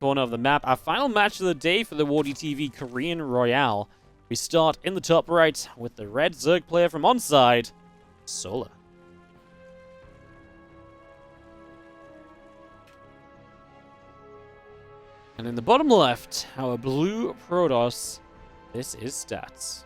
corner of the map. Our final match of the day for the WardiTV Korean Royale. We start in the top right with the red Zerg player from onside, Solar. And in the bottom left, our blue Protoss, this is Stats.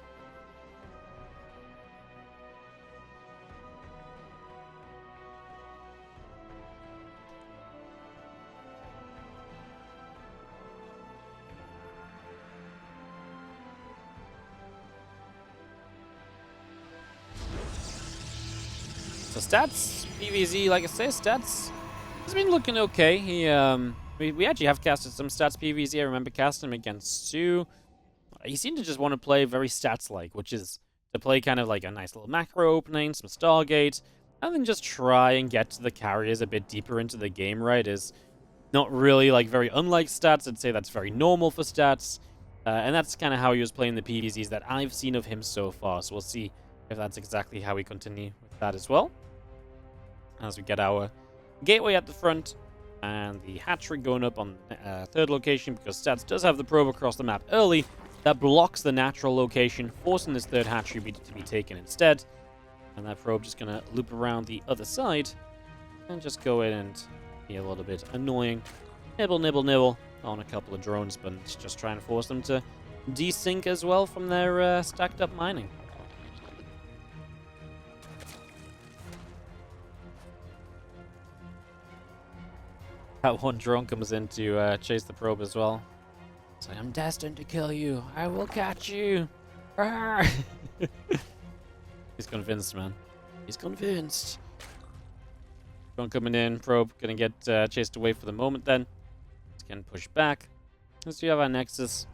So Stats, PvZ, like I say, Stats has been looking okay. We actually have casted some Stats PvZ. I remember casting him against Sue. He seemed to just want to play very Stats-like, which is to play kind of like a nice little macro opening, some Stargate, and then just try and get to the carriers a bit deeper into the game, right? Is not really like very unlike Stats. I'd say that's very normal for Stats. And that's kind of how he was playing the PvZs that I've seen of him so far. So we'll see if that's exactly how we continue with that as well. As we get our gateway at the front and the hatchery going up on third location, because Stats does have the probe across the map early. That blocks the natural location, forcing this third hatchery to be taken instead. And that probe just going to loop around the other side and just go in and be a little bit annoying. Nibble, nibble, nibble on a couple of drones, but it's just trying to force them to desync as well from their stacked up mining. That one drone comes in to chase the probe as well. It's like, I'm destined to kill you. I will catch you. He's convinced, man. He's convinced. Drone coming in. Probe gonna get chased away for the moment then. It's getting pushed back. Let's see, have our Nexus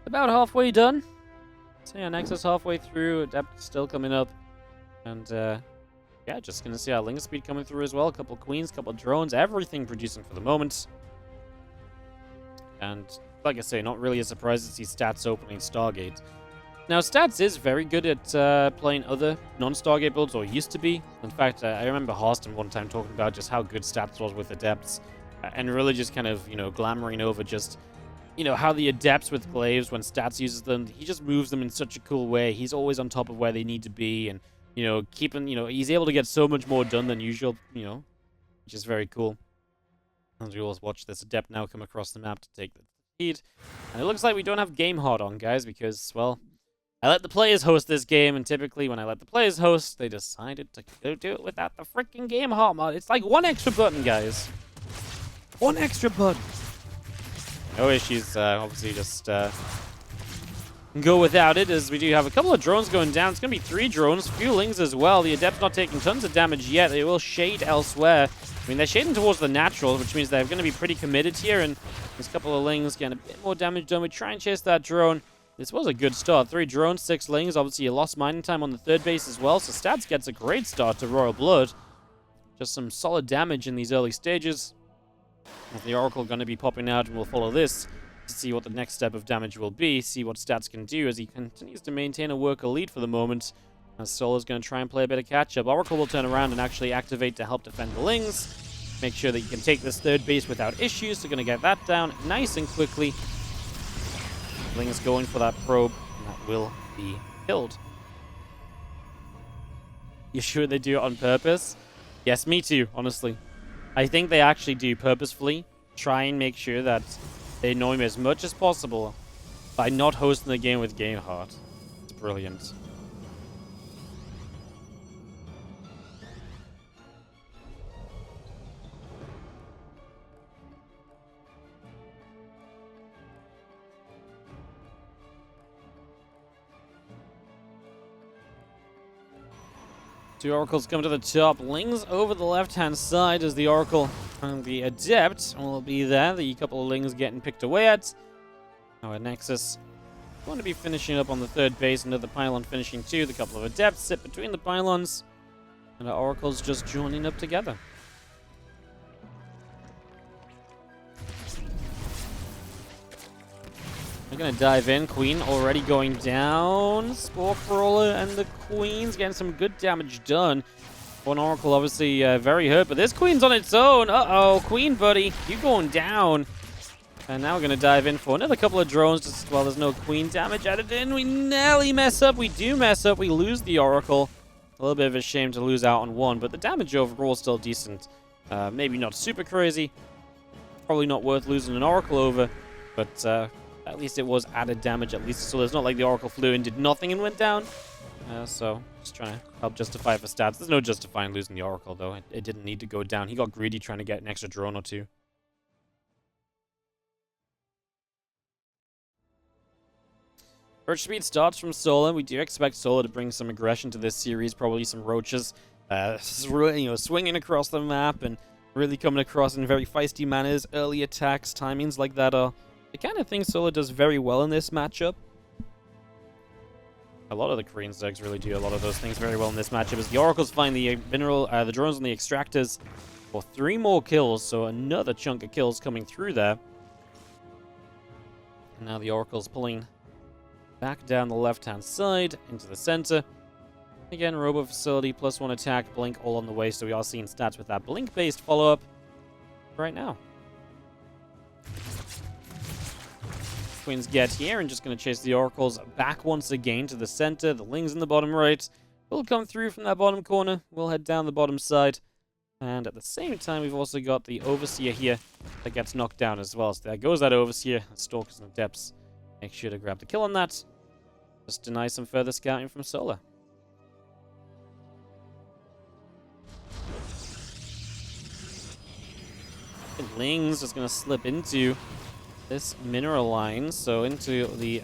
about halfway done. So yeah, Nexus halfway through. Adept still coming up. And yeah, just going to see our link speed coming through as well. A couple queens, couple drones, everything producing for the moment. And like I say, not really a surprise to see Stats opening Stargate. Now, Stats is very good at playing other non-Stargate builds, or used to be. In fact, I remember Harston one time talking about just how good Stats was with Adepts. And really just kind of, glamoring over just, how the Adepts with Glaives, when Stats uses them, he just moves them in such a cool way. He's always on top of where they need to be, and keeping, he's able to get so much more done than usual, which is very cool. As we always watch this Adept now come across the map to take the lead. And it looks like we don't have Game Hard on, guys, because, well, I let the players host this game, and typically when I let the players host, they decided to go do it without the freaking Game Hard mod. It's like one extra button, guys. One extra button. No issues, obviously just go without it, as we do have a couple of drones going down. It's going to be 3 drones, few lings as well. The Adept's not taking tons of damage yet. They will shade elsewhere. I mean, they're shading towards the natural, which means they're going to be pretty committed here, and there's a couple of lings getting a bit more damage done. We try and chase that drone. This was a good start. 3 drones, 6 lings. Obviously, you lost mining time on the third base as well, so Stats gets a great start to Royal Blood. Just some solid damage in these early stages. With the Oracle going to be popping out, and we'll follow this to see what the next step of damage will be, see what Stats can do as he continues to maintain a worker lead for the moment. As Solar's going to try and play a bit of catch-up. Oracle will turn around and actually activate to help defend the lings. Make sure that you can take this third base without issues. So going to get that down nice and quickly. Lings going for that probe, and that will be killed. You sure they do it on purpose? Yes, me too, honestly. I think they actually do purposefully try and make sure that they annoy me as much as possible by not hosting the game with Game Hard. It's brilliant. Two Oracles come to the top. Lings over the left-hand side as the Oracle and the Adept will be there. The couple of Lings getting picked away at. Our Nexus going to be finishing up on the third base. Another pylon finishing too. The couple of Adepts sit between the pylons. And our Oracles just joining up together. We're going to dive in. Queen already going down. Spore Crawler and the Queen's getting some good damage done. One Oracle obviously very hurt, but this Queen's on its own. Uh-oh, Queen, buddy. You going down. And now we're going to dive in for another couple of drones just while there's no queen damage added in. We nearly mess up. We do mess up. We lose the Oracle. A little bit of a shame to lose out on one, but the damage overall is still decent. Maybe not super crazy. Probably not worth losing an Oracle over, but at least it was added damage at least. So it's not like the Oracle flew and did nothing and went down. So just trying to help justify it for stats. There's no justifying losing the Oracle, though. It didn't need to go down. He got greedy trying to get an extra drone or two. First speed starts from Solar. We do expect Solar to bring some aggression to this series, probably some roaches, swinging across the map and really coming across in very feisty manners. Early attacks, timings like that are the kind of thing Solar does very well in this matchup. A lot of the Korean Zergs really do a lot of those things very well in this matchup, as the Oracles find the the drones on the extractors for 3 more kills, so another chunk of kills coming through there. And now the Oracle's pulling back down the left-hand side into the center. Again, Robo Facility, +1 attack, Blink all on the way, so we are seeing stats with that Blink-based follow-up right now. Twins get here and just going to chase the Oracles back once again to the center. The Lings in the bottom right will come through from that bottom corner. We'll head down the bottom side. And at the same time, we've also got the Overseer here that gets knocked down as well. So there goes that Overseer. Stalkers in the depths. Make sure to grab the kill on that. Just deny some further scouting from Solar. Ling's just going to slip into this mineral line. So into the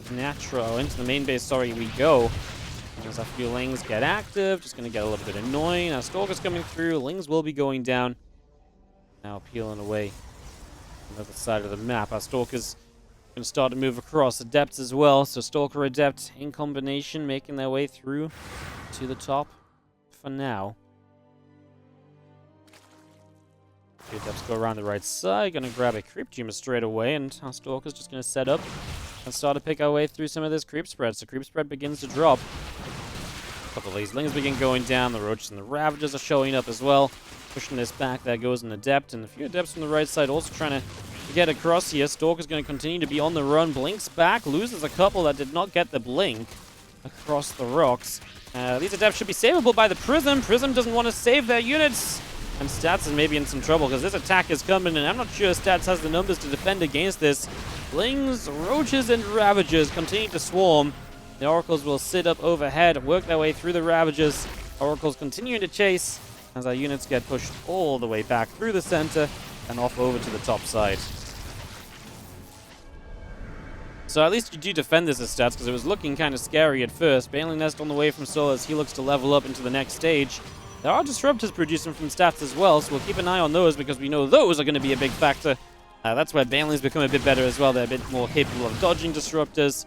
main base, we go. As a few Lings get active, just going to get a little bit annoying. Now Stalker's coming through. Lings will be going down. Now peeling away on the other side of the map. Our Stalker's going to start to move across. Adepts as well. So Stalker, Adept in combination, making their way through to the top for now. The Adepts go around the right side. Going to grab a Creep Tumor straight away. And our Stalker's just going to set up and start to pick our way through some of this creep spread. So creep spread begins to drop. A couple of these Lings begin going down. The Roaches and the Ravagers are showing up as well. Pushing this back. There goes an Adept. And a few Adepts from the right side also trying to get across here. Stalker's going to continue to be on the run. Blinks back. Loses a couple that did not get the blink across the rocks. These Adepts should be savable by the Prism. Prism doesn't want to save their units. And Stats is maybe in some trouble because this attack is coming, and I'm not sure Stats has the numbers to defend against this. Blings, Roaches, and Ravagers continue to swarm. The Oracles will sit up overhead, work their way through the Ravagers. Oracles continuing to chase as our units get pushed all the way back through the center and off over to the top side. So at least you do defend this as Stats, because it was looking kind of scary at first. Baneling Nest on the way from Solar as he looks to level up into the next stage. There are Disruptors producing from Stats as well, so we'll keep an eye on those because we know those are going to be a big factor. That's where Baneling's become a bit better as well. They're a bit more capable of dodging Disruptors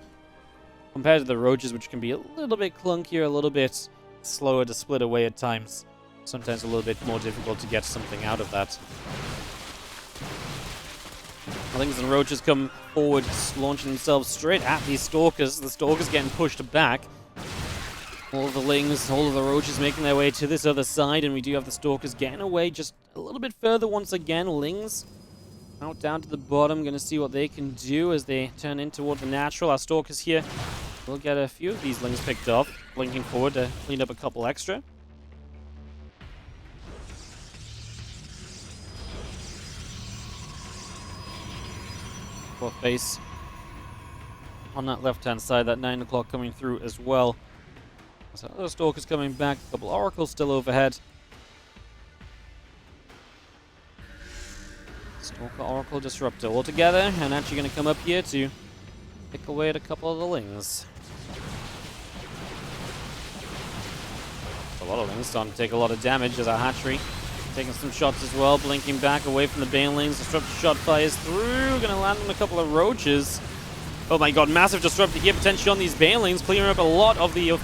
compared to the Roaches, which can be a little bit clunkier, a little bit slower to split away at times. Sometimes a little bit more difficult to get something out of that. Lings and Roaches come forward, launching themselves straight at these Stalkers. The Stalkers getting pushed back. All of the Lings, all of the Roaches making their way to this other side, and we do have the Stalkers getting away just a little bit further once again. Lings out down to the bottom, going to see what they can do as they turn in toward the natural. Our Stalkers here will get a few of these Lings picked off, blinking forward to clean up a couple extra. Fourth base on that left-hand side, that 9 o'clock coming through as well. So other Stalkers coming back, a couple Oracles still overhead. Stalker, Oracle, Disruptor all together, and actually going to come up here to pick away at a couple of the Lings. A lot of Lings starting to take a lot of damage as our Hatchery taking some shots as well, blinking back away from the Banelings. Disruptor shot fires through, going to land on a couple of Roaches. Oh my god, massive Disruptor here potentially on these Banelings, clearing up a lot of the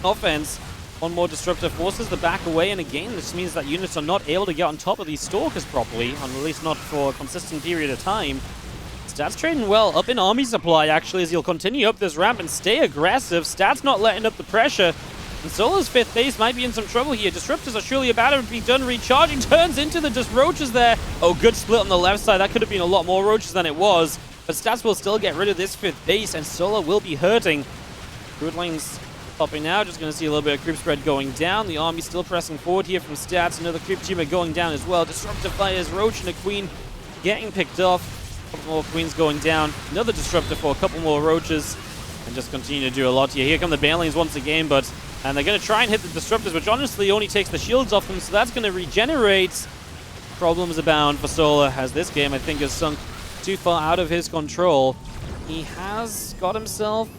offense. One more Disruptor forces the back away, and again, this means that units are not able to get on top of these Stalkers properly, at least not for a consistent period of time. Stats trading well, up in army supply actually, as he'll continue up this ramp and stay aggressive. Stats not letting up the pressure. And Solo's 5th base might be in some trouble here. Disruptors are surely about to be done recharging. Turns into the just roaches there. Oh, good split on the left side. That could have been a lot more roaches than it was. But Stats will still get rid of this 5th base, and Solo will be hurting. Druid lane's popping now. Just going to see a little bit of creep spread going down. The army still pressing forward here from Stats. Another creep tumor going down as well. Disruptor fires. Roach and a queen getting picked off. A couple more queens going down. Another disruptor for a couple more roaches. And just continue to do a lot here. Here come the banelings once again, and they're going to try and hit the disruptors, which honestly only takes the shields off them, so that's going to regenerate. Problems abound for Solar, as this game, I think, has sunk too far out of his control. He has got himself...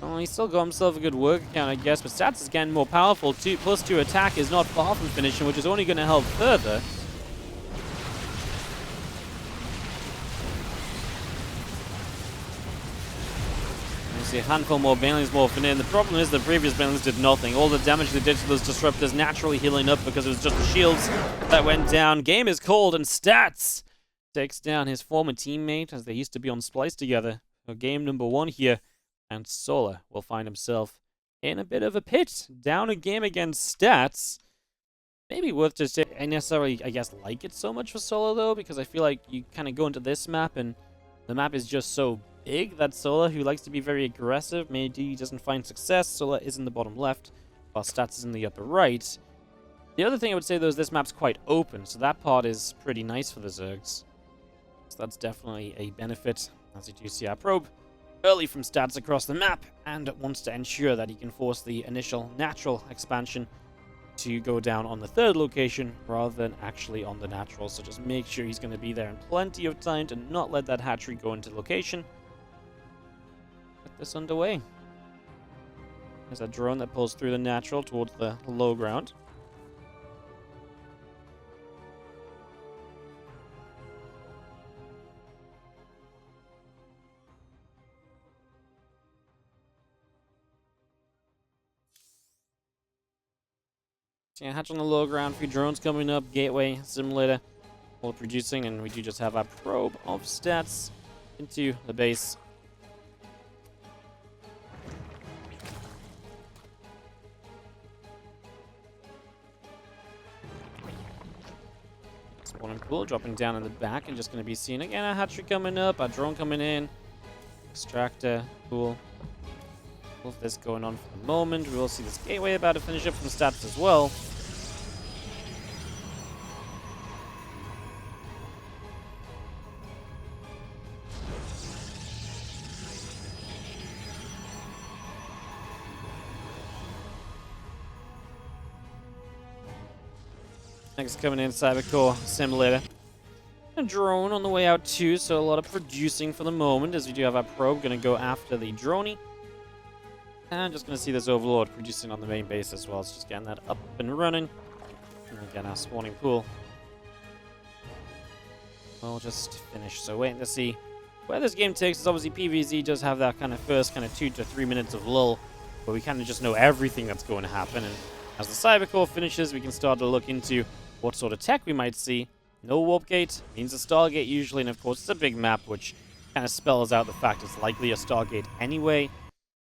Well, he's still got himself a good work account, I guess, but Stats is getting more powerful. +2 attack is not far from finishing, which is only going to help further. See a handful more banelings morphing in. The problem is the previous banelings did nothing. All the damage they did to those disruptors naturally healing up because it was just the shields that went down. Game is called, and Stats takes down his former teammate as they used to be on Splice together. So game number 1 here, and Solar will find himself in a bit of a pit. Down a game against Stats. Maybe worth just saying, I necessarily, I guess, like it so much for Solar though, because I feel like you kind of go into this map and the map is just so big that Solar, who likes to be very aggressive, maybe doesn't find success. Solar is in the bottom left, while Stats is in the upper right. The other thing I would say, though, is this map's quite open, so that part is pretty nice for the Zergs. So that's definitely a benefit, as you do see our probe early from Stats across the map, and wants to ensure that he can force the initial natural expansion to go down on the 3rd location rather than actually on the natural. So just make sure he's going to be there in plenty of time to not let that hatchery go into location. Get this underway. There's a drone that pulls through the natural towards the low ground. So yeah, hatch on the low ground, few drones coming up, gateway, simulator, all producing, and we do just have our probe of Stats into the base. Spawning pool dropping down in the back and just going to be seen again. A hatchery coming up, a drone coming in, extractor, pool. All of this going on for the moment. We will see this gateway about to finish up from Stats as well. Next coming in, Cybercore Simulator. A drone on the way out too, so a lot of producing for the moment, as we do have our probe going to go after the droney. And I'm just going to see this Overlord producing on the main base as well. It's just getting that up and running. And again, our spawning pool. We'll just finish. So waiting to see where this game takes us. Obviously, PvZ does have that kind of first 2 to 3 minutes of lull, where we kind of just know everything that's going to happen. And as the Cybercore finishes, we can start to look into what sort of tech we might see. No warp gate means a Stargate usually, and of course it's a big map, which kind of spells out the fact it's likely a Stargate anyway.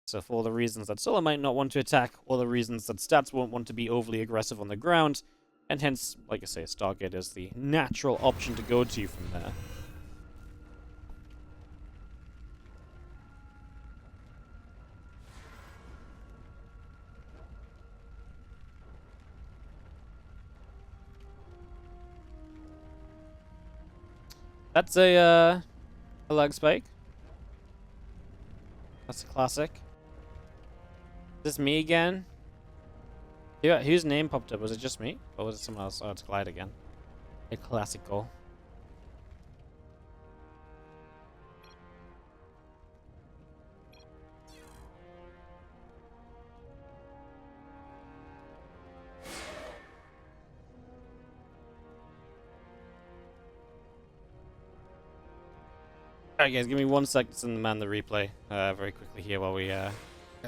So for all the reasons that Solar might not want to attack, or the reasons that Stats won't want to be overly aggressive on the ground, and hence, like I say, Stargate is the natural option to go to from there. That's a lag spike. That's a classic. Is this me again? Yeah, whose name popped up? Was it just me? Or was it someone else? Oh, it's Glide again. A classic goal. Alright guys, give me 1 second to man the replay very quickly here while we get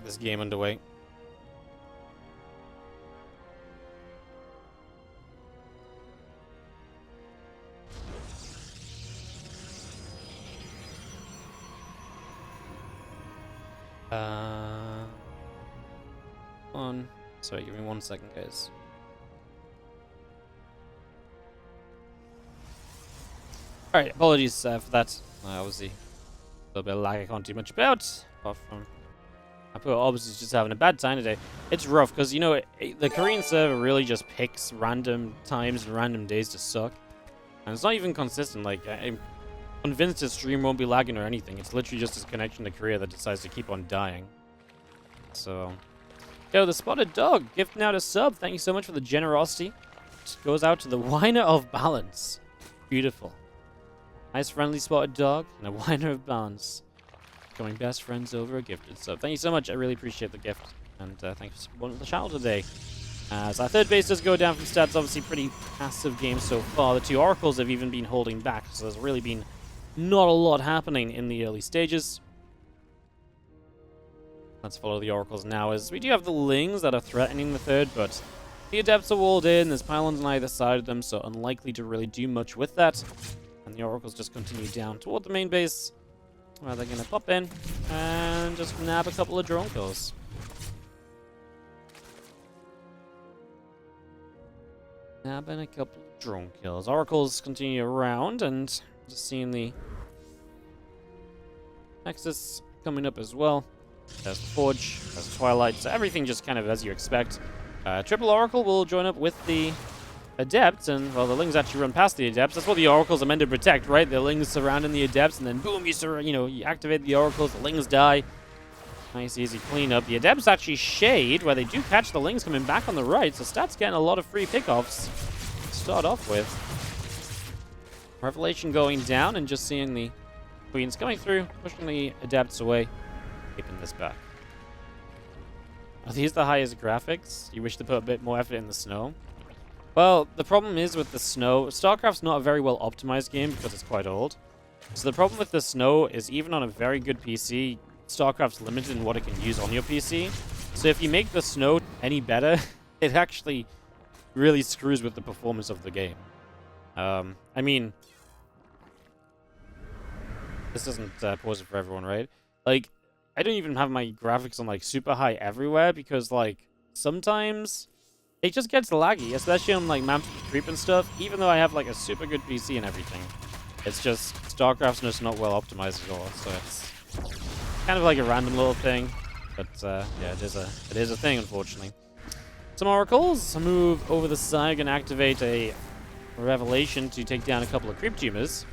this game underway. on. Sorry, give me 1 second, guys. Alright, apologies for that. Obviously, a little bit of lag I can't do much about. Apart from, obviously just having a bad time today. It's rough because, you know, the Korean server really just picks random times and random days to suck. And it's not even consistent. Like, I'm convinced his stream won't be lagging or anything. It's literally just his connection to Korea that decides to keep on dying. So, yo, the Spotted Dog, gifting out a sub. Thank you so much for the generosity. It goes out to the Whiner of Balance. Beautiful. Nice friendly Spotted Dog and a Whiner of Balance. Becoming best friends over a gifted sub. Thank you so much. I really appreciate the gift. And thanks for supporting the channel today. As our third base does go down from stats, obviously pretty passive game so far. The two Oracles have even been holding back, so there's really been not a lot happening in the early stages. Let's follow the Oracles now, as we do have the Lings that are threatening the third, but the Adepts are walled in, there's pylons on either side of them, so unlikely to really do much with that. And the Oracles just continue down toward the main base, where they're going to pop in and just nab a couple of drone kills. Nabbing a couple of drone kills. Oracles continue around, and just seeing the Nexus coming up as well. There's the Forge, there's the Twilight, so everything just kind of as you expect. Triple Oracle will join up with the Adepts, and, well, the Lings actually run past the Adepts. That's what the Oracles are meant to protect, right? The Lings surrounding the Adepts, and then boom, you activate the Oracles, the Lings die. Nice, easy cleanup. The Adepts actually shade, where they do catch the Lings coming back on the right, so Stats getting a lot of free pickoffs to start off with. Revelation going down, and just seeing the Queens coming through, pushing the Adepts away, keeping this back. Are these the highest graphics? You wish to put a bit more effort in the snow? Well, the problem is with the snow, StarCraft's not a very well optimized game because it's quite old. So the problem with the snow is even on a very good PC, StarCraft's limited in what it can use on your PC. So if you make the snow any better, it actually really screws with the performance of the game. I mean, this doesn't pause it for everyone, right? Like, I don't even have my graphics on, like, super high everywhere because, like, sometimes it just gets laggy, especially on, like, maps with creep and stuff, even though I have, like, a super good PC and everything. It's just, StarCraft's just not well optimized at all, so it's kind of like a random little thing. But, yeah, it is a thing, unfortunately. Some Oracles move over the side and activate a Revelation to take down a couple of creep tumors.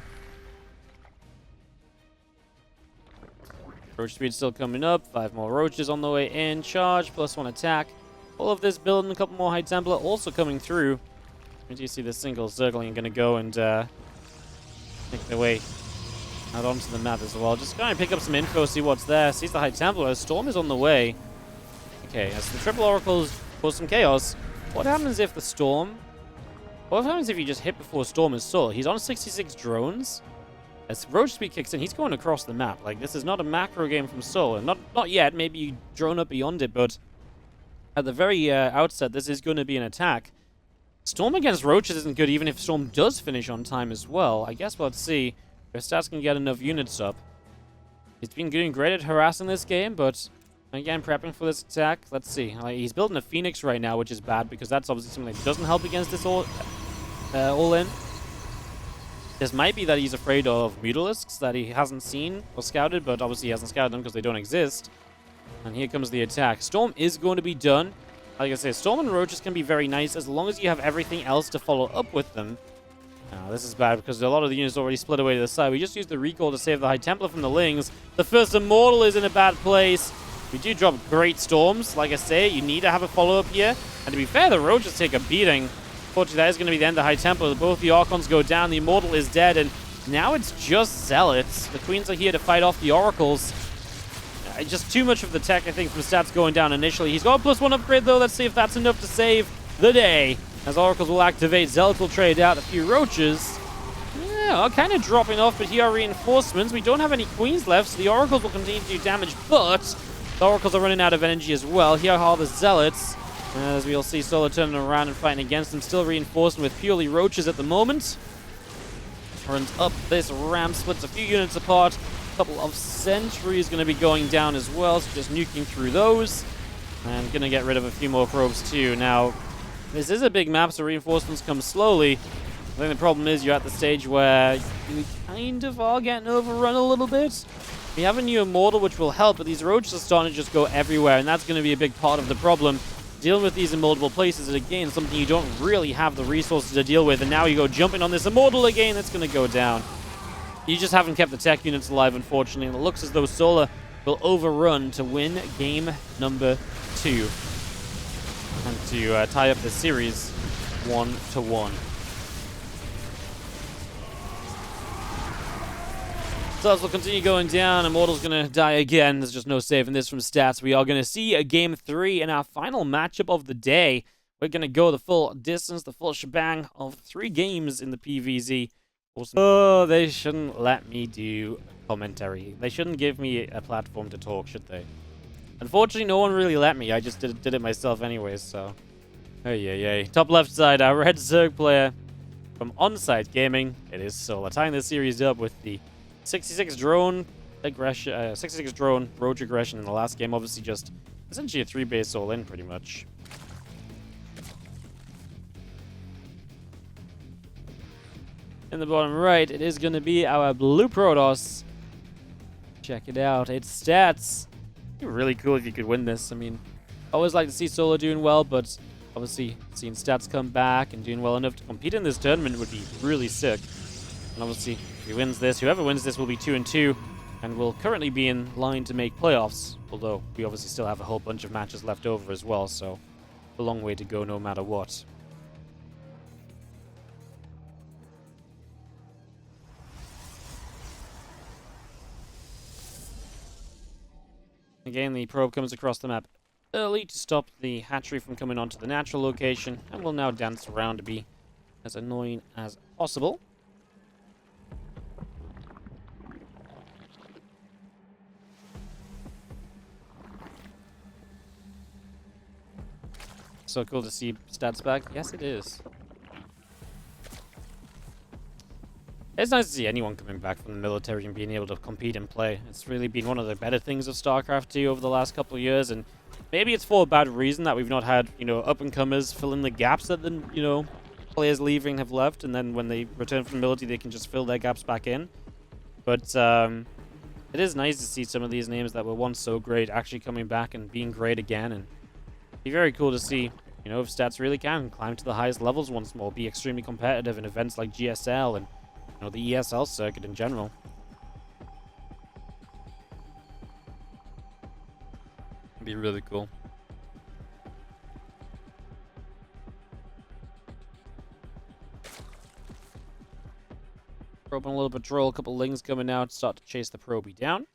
Roach speed still coming up. 5 more roaches on the way in. Charge, +1 attack. All of this building, a couple more High Templar also coming through. As you see the single circling going to go and make their way out onto the map as well. Just going to pick up some info, see what's there. Sees the High Templar. Storm is on the way. Okay, as the triple Oracles cause some chaos. What happens if the Storm... What happens if you just hit before Storm is sold? He's on 66 drones. As Roach Speed kicks in, he's going across the map. Like, this is not a macro game from Soul. And not yet. Maybe you drone up beyond it, but at the very outset, this is going to be an attack. Storm against Roaches isn't good, even if Storm does finish on time as well. I guess we'll see if Stats can get enough units up. He's been doing great at harassing this game, but again, prepping for this attack. Let's see. Like, he's building a Phoenix right now, which is bad, because that's obviously something that doesn't help against this all-in. This might be that he's afraid of Mutalisks that he hasn't seen or scouted, but obviously he hasn't scouted them because they don't exist. And here comes the attack. Storm is going to be done. Like I say, Storm and Roaches can be very nice as long as you have everything else to follow up with them. Now, this is bad because a lot of the units already split away to the side. We just used the recall to save the High Templar from the Lings. The first Immortal is in a bad place. We do drop great Storms. Like I say, you need to have a follow-up here. And to be fair, the Roaches take a beating. Unfortunately, that is going to be the end of High Templar. Both the Archons go down. The Immortal is dead, and now it's just Zealots. The Queens are here to fight off the Oracles. Just too much of the tech, I think, from Stats going down initially. He's got a +1 upgrade, though. Let's see if that's enough to save the day. As Oracles will activate, Zealots will trade out a few Roaches. Yeah, kind of dropping off, but here are reinforcements. We don't have any Queens left, so the Oracles will continue to do damage, but the Oracles are running out of energy as well. Here are the Zealots. As we'll see, Solar turning around and fighting against them. Still reinforcing with purely Roaches at the moment. Runs up this ramp, splits a few units apart. A couple of Sentries going to be going down as well, so just nuking through those. And gonna get rid of a few more probes too. Now, this is a big map, so reinforcements come slowly. I think the problem is you're at the stage where you kind of are getting overrun a little bit. We have a new Immortal, which will help, but these roaches are starting to just go everywhere, and that's going to be a big part of the problem. Dealing with these in multiple places is, again, something you don't really have the resources to deal with, and now you go jumping on this Immortal again, that's going to go down. You just haven't kept the tech units alive, unfortunately, and it looks as though Solar will overrun to win game number 2. And to tie up the series 1-1. Stars will continue going down. Immortal's going to die again. There's just no saving this from stats. We are going to see a game 3 in our final matchup of the day. We're going to go the full distance, the full shebang of 3 games in the PvZ. Awesome. Oh, they shouldn't let me do commentary. They shouldn't give me a platform to talk, should they? Unfortunately, no one really let me. I just did it myself anyways, so... Hey. Top left side, our red Zerg player from Onsite Gaming. It is Solar, tying this series up with the 66 drone aggression, 66 drone roach aggression in the last game. Obviously, just essentially a 3-base all in, pretty much. In the bottom right, it is going to be our blue Protoss. Check it out. It's stats. It'd be really cool if you could win this. I mean, I always like to see Solar doing well, but obviously seeing stats come back and doing well enough to compete in this tournament would be really sick. And obviously, if he wins this, whoever wins this will be 2-2, and will currently be in line to make playoffs. Although we obviously still have a whole bunch of matches left over as well, so a long way to go no matter what. Again, the probe comes across the map early to stop the hatchery from coming onto the natural location, and will now dance around to be as annoying as possible. So cool to see stats back. Yes, it is. It's nice to see anyone coming back from the military and being able to compete and play. It's really been one of the better things of StarCraft 2 over the last couple of years, and maybe it's for a bad reason that we've not had, up-and-comers fill in the gaps that the, players leaving have left, and then when they return from the military, they can just fill their gaps back in. But it is nice to see some of these names that were once so great actually coming back and being great again, and it'd be very cool to see, if stats really can climb to the highest levels once more, be extremely competitive in events like GSL and the ESL circuit in general. It'd be really cool. Probe on a little patrol, a couple lings coming out, start to chase the probie down.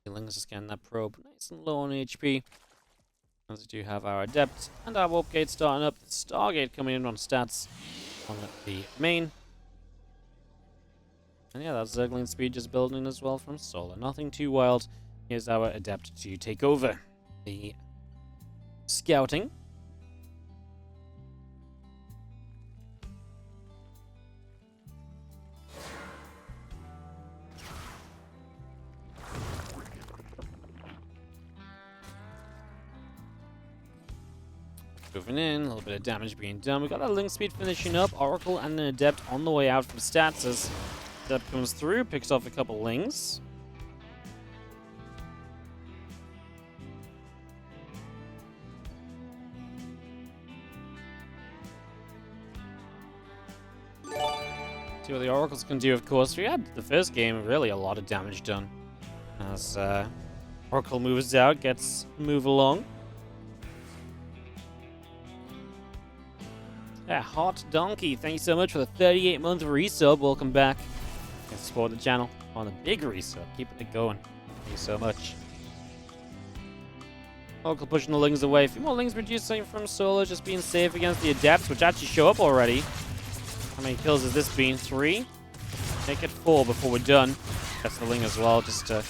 The lings are scanning that probe, nice and low on HP. As we do have our Adept and our Warp Gate starting up, the Stargate coming in on stats on the main. And yeah, that Zergling speed just building as well from Solar. Nothing too wild. Here's our Adept to take over the scouting. Moving in, a little bit of damage being done. We've got that link speed finishing up. Oracle and an Adept on the way out from stats as Adept comes through, picks off a couple lings. See what the Oracles can do, of course. We had the first game really a lot of damage done. As Oracle moves out, gets move along. Yeah, Hot Donkey, thank you so much for the 38-month resub. Welcome back. And support the channel on the big resub. Keeping it going. Thank you so much. Oracle pushing the lings away. A few more lings reducing from Solar, just being safe against the Adepts, which actually show up already. How many kills has this been? 3? Make it 4 before we're done. That's the ling as well, just to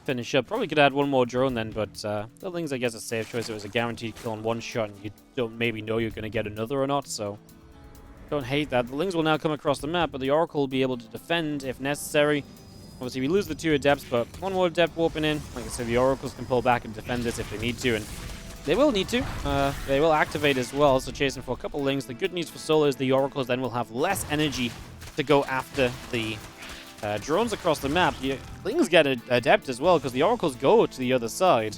finish up. Probably could add one more drone then, but the lings, I guess, a safe choice. It was a guaranteed kill in one shot, and you don't maybe know you're going to get another or not, so Don't hate that. The Lings will now come across the map, but the Oracle will be able to defend if necessary. Obviously, we lose the 2 Adepts, but 1 more Adept warping in. Like I said, the Oracles can pull back and defend this if they need to, and they will need to. They will activate as well, so chasing for a couple Lings. The good news for Solo is the Oracles then will have less energy to go after the drones across the map. The Lings get an Adept as well, because the Oracles go to the other side.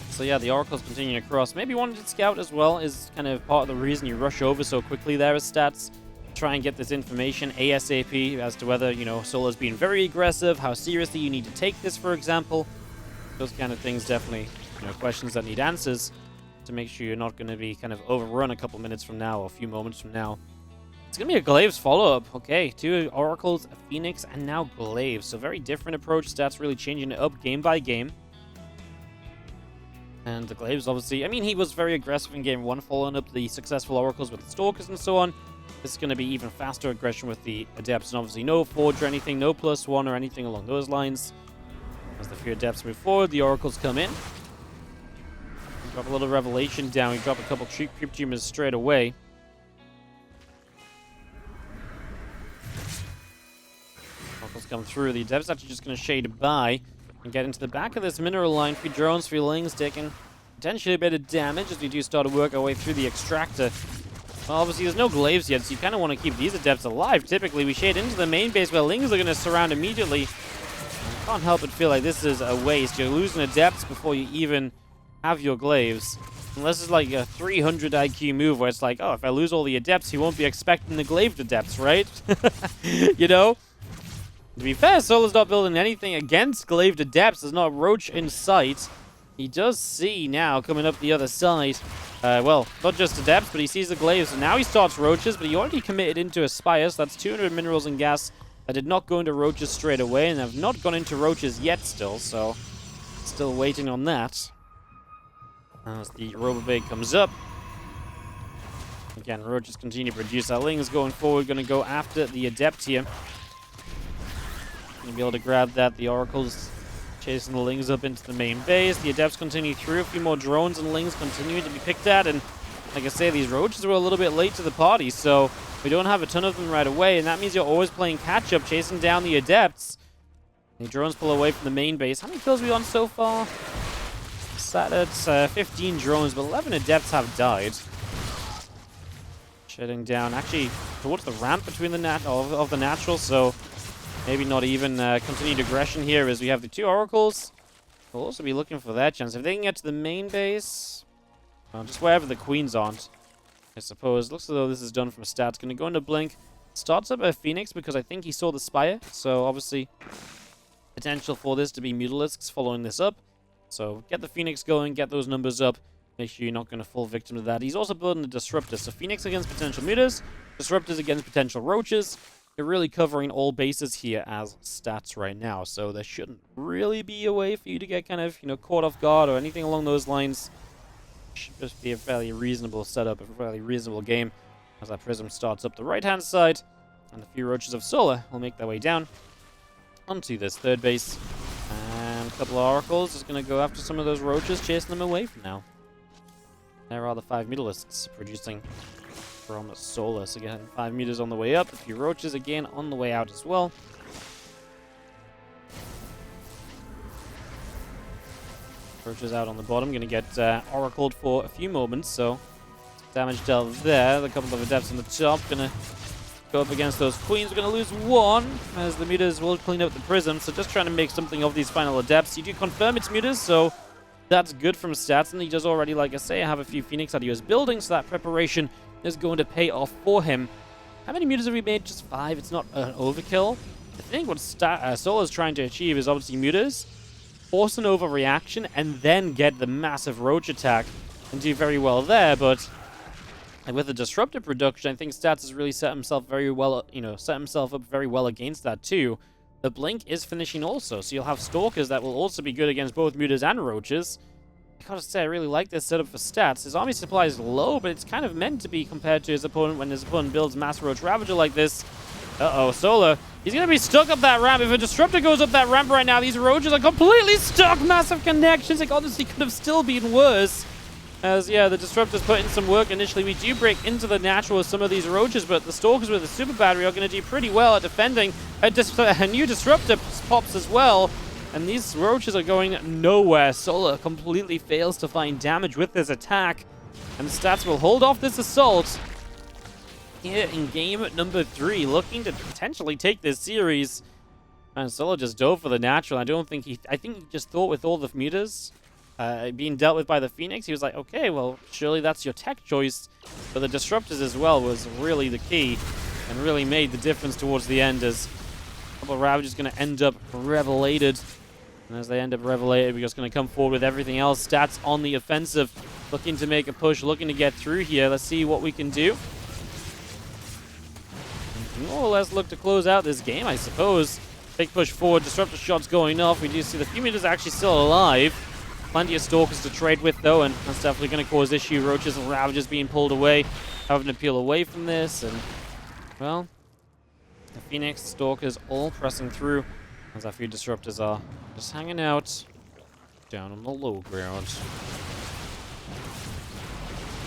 So yeah, the Oracles continue across. Maybe wanted Scout as well is kind of part of the reason you rush over so quickly there as stats. Try and get this information ASAP as to whether, you know, Solo's being very aggressive, how seriously you need to take this, for example. Those kind of things definitely, you know, questions that need answers to make sure you're not going to be kind of overrun a couple minutes from now or a few moments from now. It's going to be a Glaives follow-up. Okay, 2 Oracles, a Phoenix, and now Glaives. So very different approach. Stats really changing it up game by game. And the Glaives, obviously, I mean, he was very aggressive in game 1, following up the successful Oracles with the Stalkers and so on. This is going to be even faster aggression with the Adepts, and obviously no Forge or anything, no +1 or anything along those lines. As the few Adepts move forward, the Oracles come in. We drop a little Revelation down, we drop a couple Creep Tumors straight away. Oracles come through, the Adepts actually just going to shade by and get into the back of this mineral line. 3 drones, 3 Lings taking potentially a bit of damage as we do start to work our way through the extractor. Well, obviously there's no Glaives yet, so you kind of want to keep these Adepts alive. Typically, we shade into the main base where Lings are going to surround immediately. I can't help but feel like this is a waste. You're losing Adepts before you even have your Glaives. Unless it's like a 300 IQ move where it's like, oh, if I lose all the Adepts, he won't be expecting the Glaved Adepts, right? You know? To be fair, Solo's not building anything against Glaved Adepts. There's not a Roach in sight. He does see now coming up the other side. Well, not just Adepts, but he sees the Glaives. And now he starts Roaches, but he already committed into Aspire. So that's 200 minerals and gas that did not go into Roaches straight away. And have not gone into Roaches yet still. So, still waiting on that. As the Robobait comes up. Again, Roaches continue to produce. Our Lings going forward, going to go after the Adept here. Going to be able to grab that. The Oracles chasing the Lings up into the main base. The Adepts continue through. A few more drones and Lings continuing to be picked at. And like I say, these Roaches were a little bit late to the party, so we don't have a ton of them right away. And that means you're always playing catch-up, chasing down the Adepts. The drones pull away from the main base. How many kills are we on so far? That's 15 drones, but 11 Adepts have died. Shedding down, actually, towards the ramp between the of the natural, so maybe not even continued aggression here as we have the 2 Oracles. We'll also be looking for their chance. If they can get to the main base, just wherever the Queens aren't, I suppose. Looks as though this is done from stats. Going to go into Blink. Starts up a Phoenix because I think he saw the Spire. So obviously, potential for this to be Mutalisks following this up. So get the Phoenix going, get those numbers up. Make sure you're not going to fall victim to that. He's also building the Disruptor. So Phoenix against potential Mutas, Disruptors against potential Roaches. You're really covering all bases here as stats right now, so there shouldn't really be a way for you to get kind of, you know, caught off guard or anything along those lines. Should just be a fairly reasonable setup, a fairly reasonable game as that Prism starts up the right-hand side, and a few Roaches of Solar will make their way down onto this third base. And a couple of Oracles is going to go after some of those Roaches, chasing them away from now. There are the 5 Mutalisks producing from Solar. So again, 5 meters on the way up, a few Roaches again on the way out as well. Roaches out on the bottom, gonna get oracled for a few moments, so damage dealt there. A couple of Adepts on the top, gonna go up against those Queens. We're gonna lose 1 as the Mutas will clean up the Prism, so just trying to make something of these final Adepts. You do confirm it's Mutas, so that's good from stats, and he does already, like I say, have a few Phoenix that he was building, so that preparation is going to pay off for him. How many Mutas have we made? Just 5. It's not an overkill. I think what Solar is trying to achieve is obviously Mutas, force an overreaction, and then get the massive Roach attack and do very well there. But with the disruptive production, I think Stats has really set himself very well, set himself up very well against that too. The Blink is finishing also, so you'll have Stalkers that will also be good against both Mutas and Roaches. I gotta say, I really like this setup for Stats. His army supply is low, but it's kind of meant to be compared to his opponent when his opponent builds Mass Roach Ravager like this. Uh-oh, Solar. He's gonna be stuck up that ramp. If a Disruptor goes up that ramp right now, these Roaches are completely stuck. Massive connections. Like, honestly, could have still been worse. As, yeah, the Disruptors put in some work initially. We do break into the natural with some of these Roaches, but the Stalkers with the Super Battery are going to do pretty well at defending. A new Disruptor pops as well, and these Roaches are going nowhere. Solar completely fails to find damage with this attack, and Stats will hold off this assault here in game number 3, looking to potentially take this series. And Solo just dove for the natural. I think he just thought with all the meters being dealt with by the Phoenix, he was like, okay, well, surely that's your tech choice. But the Disruptors as well was really the key and really made the difference towards the end, as a couple of Ravagers going to end up revelated. And as they end up revelated, we're just going to come forward with everything else. Stats on the offensive, looking to make a push, looking to get through here. Let's see what we can do. More or less look to close out this game, I suppose. Big push forward, Disruptor shots going off. We do see the Fumigators actually still alive. Plenty of Stalkers to trade with, though, and that's definitely going to cause issue. Roaches and Ravagers being pulled away, having to peel away from this, and, well, the Phoenix, Stalkers all pressing through, as our few Disruptors are just hanging out down on the low ground.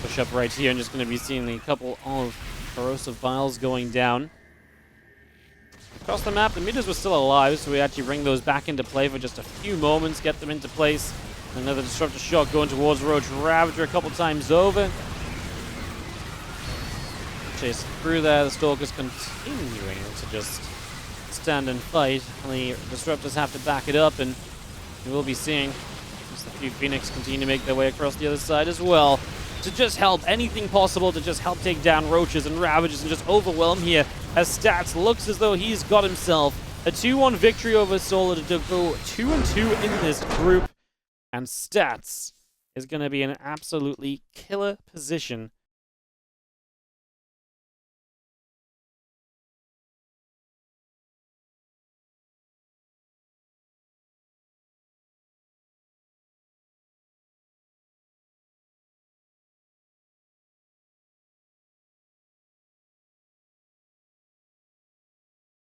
Push up right here, and just going to be seeing a couple of Corrosive Vials going down. Across the map, the meters were still alive, so we actually bring those back into play for just a few moments, get them into place. Another Disruptor shot going towards Roach Ravager a couple times over. Chase through there, the Stalkers continuing to just stand and fight. The Disruptors have to back it up, and we will be seeing just a few Phoenix continue to make their way across the other side as well, to just help anything possible, to just help take down Roaches and Ravagers and just overwhelm here, as Stats looks as though he's got himself a 2-1 victory over Solar to go 2-2 in this group. And Stats is going to be in an absolutely killer position